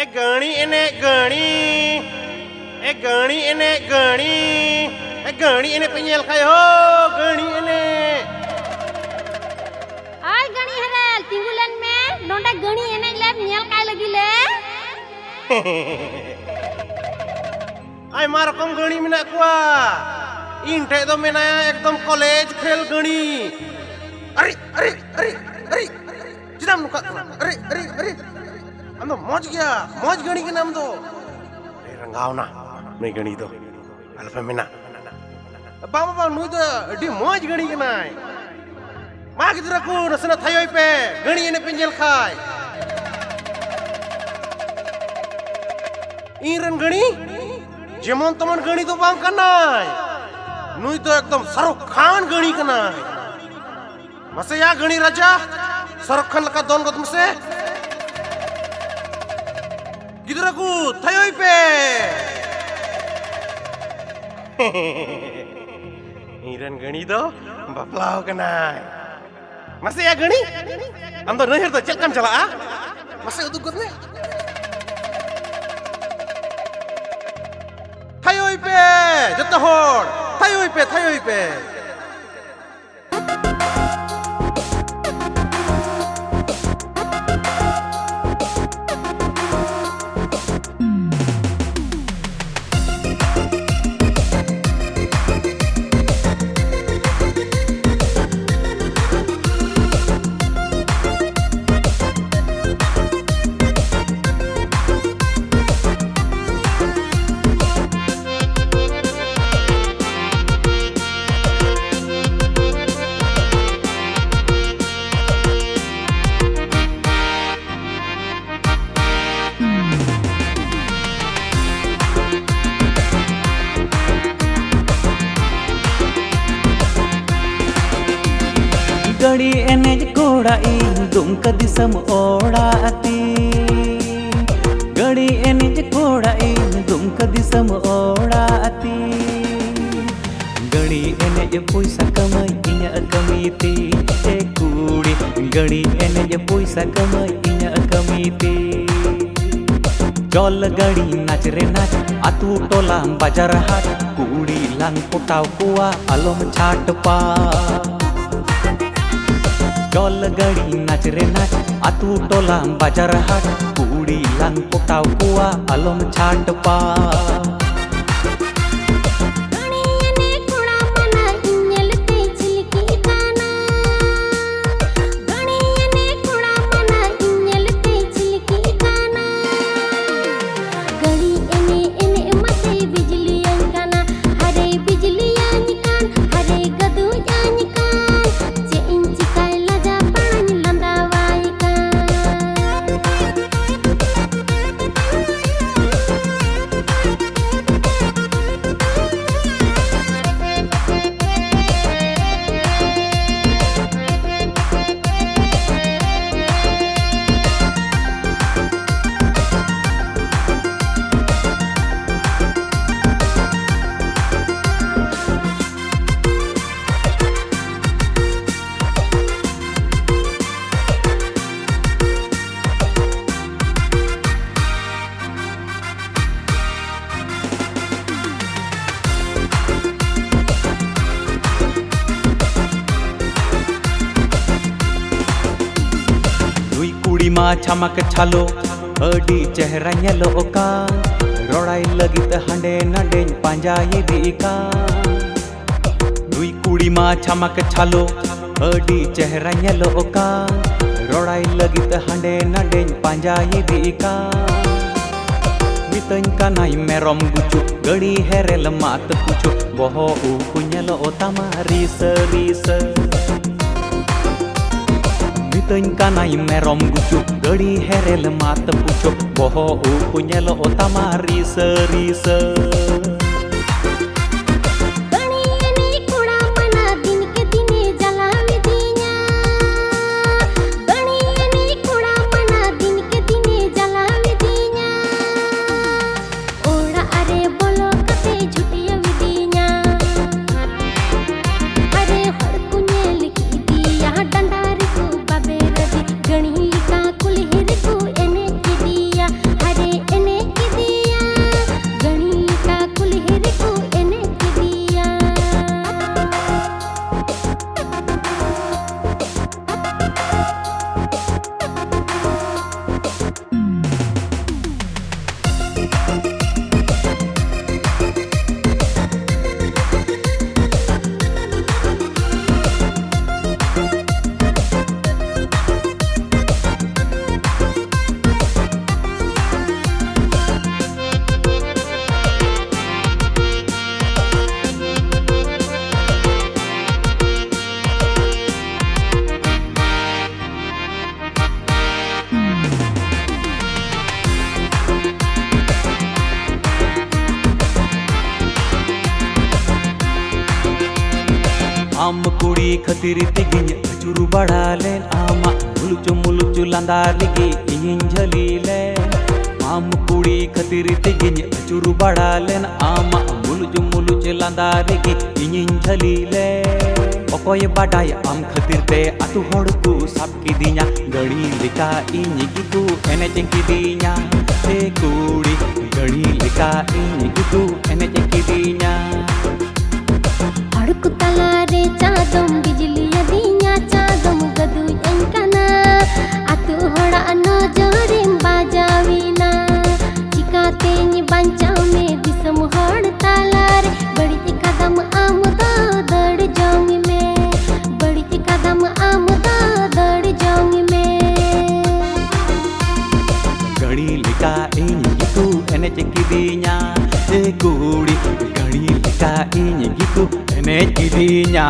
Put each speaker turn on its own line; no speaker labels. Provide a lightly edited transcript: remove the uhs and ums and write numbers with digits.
गणी इने गणी इने गणी गणी इने पेंजेल खाय हो गणी इने
आय गणी हरेल तिंगुलन में नोंडे गणी इने ले नेल काय लगी ले
आय मारकम गणी मेना कुआ इन ठे दो मेनाया एकदम कॉलेज फेल गणी अरे अरे अरे अरे जिदाम नुका अरे अरे अरे हम तो मौज गया मौज गणी के नाम दो रंगाव ना नहीं गणी दो अल्फा मेना बाबा बाबा नुई तो अडी मौज गणी के नाय मा गिदरा को नसना थायोय पे गणी ने पेंजेल खाय इन गणी जेमन तमन गणी तो बांग कनाय नुई तो एकदम शाहरुख खान गणी कनाय मसे या गणी राजा शाहरुख खान लका दोन गदम से गिदरा को थायोय पे ईरन गणी दो बपलाव कनाय मसे या गणी हम तो नहर तो चलकम चला मसे उदुग गद में थायोय पे जत्ता होड़ थायोय पे
गड़ी एनेज कोड़ा इन दुमका दिसम ओड़ाती गड़ी एनेज कोड़ा इन दुमका दिसम ओड़ाती गड़ी एनेज पैसा कमाई इन्या कमीती ए कूड़ी गड़ी एनेज पैसा कमाई इन्या कमीती जल गड़ी नाच रे नाच आतू टोला बाजार हाट कूड़ी लांग पोटाव कुआ आलम छाट पा जल गड़ी नाच रे नाच आतू टोला बाजार हाट कूड़ी लांग पोटाव कुआ आलम छाट पा मा छमक छालो अडी चेहरा नेलो का रोड़ाई लगित हांडे नडे पांजाई दिका दुई कुड़ी मा छमक छालो अडी चेहरा नेलो का रोड़ाई लगित हांडे नडे पांजाई दिका मितन का नाई मेरम गुचु गड़ी हेरेल मात पुचु बहो उ नेलो तमा रीस रीस मितन का नाई मेरम गुचु गड़ी हेरेल मात पुचो बहो उ नेलो तमा रीस रीस
गणी का कुल हिर को एने दिया हरे
कुड़ी खतिर तेगिन अचुरु बड़ा लेन आमा मुलुचु लांदा रिगी इनिन झली लेन माम कुड़ी खतिर तेगिन अचुरु बड़ा लेन आमा मुलुचु लांदा रिगी इनिन झली लेन ओकोय बाडाय आम खतिर ते आतु होड़ को साब किदिया गड़ी लिका इनि किकु एनेजें किदिया ए कुड़ी गड़ी लिका इनि किकु एनेजें किदिया
अड़कु तलारे चादम बिजली दिया चादम गदु एंकना आतु होड़ा नजरिम बाजावीना चिकाते नि बंचाव में दिसम होड़ तालार बड़ी कदम आम दड़ जाऊंगी मैं बड़ी कदम आम दड़ जाऊंगी मैं
गड़ी लिका इनि किकु एनेजें किदिया ए कुड़ी गड़ी लिका इनि किकु एनेजें किदिया